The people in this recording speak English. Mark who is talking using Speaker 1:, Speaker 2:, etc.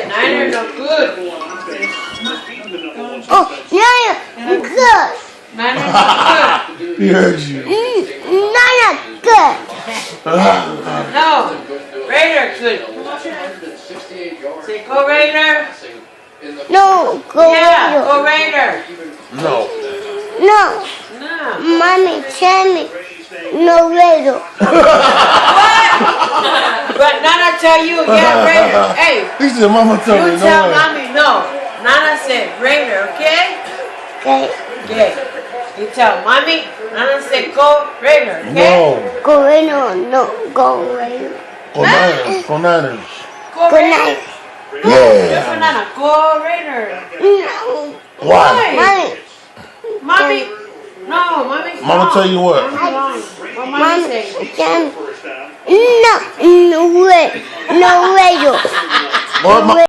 Speaker 1: Niners are good.
Speaker 2: Oh, Niners good.
Speaker 1: Niners are good.
Speaker 3: He heard you.
Speaker 2: Niners good.
Speaker 1: No, Raider good. Say go Raider.
Speaker 2: No, go
Speaker 1: Yeah,
Speaker 2: Raider.
Speaker 1: go Raider.
Speaker 3: No.
Speaker 2: No,
Speaker 1: No.
Speaker 2: Mommy, tell me. No Raider.
Speaker 1: But Nana tell you, yeah, Raider. Hey,
Speaker 3: He said, Mama tell me
Speaker 1: you
Speaker 3: no
Speaker 1: tell
Speaker 3: way.
Speaker 1: Mommy no. Nana said Raider, okay?
Speaker 2: Okay,
Speaker 1: Okay. You tell Mommy. Nana said go Raider, okay?
Speaker 3: No.
Speaker 2: go Raider. No, go Raider.
Speaker 3: Go Niners. Go Niners.
Speaker 1: Go
Speaker 2: Good
Speaker 1: Raider.
Speaker 2: night.
Speaker 1: Yes,
Speaker 3: Yeah.
Speaker 1: Nana, go Raider.
Speaker 2: No,
Speaker 3: Why?
Speaker 2: Mommy.
Speaker 1: Mommy. No, Mommy's
Speaker 3: Mama
Speaker 1: wrong.
Speaker 3: tell you what?
Speaker 1: Mommy's wrong. What Mommy
Speaker 2: Mommy,
Speaker 1: say?
Speaker 2: tell me. No, no Raider. No Raider.
Speaker 3: What?
Speaker 2: No Raider.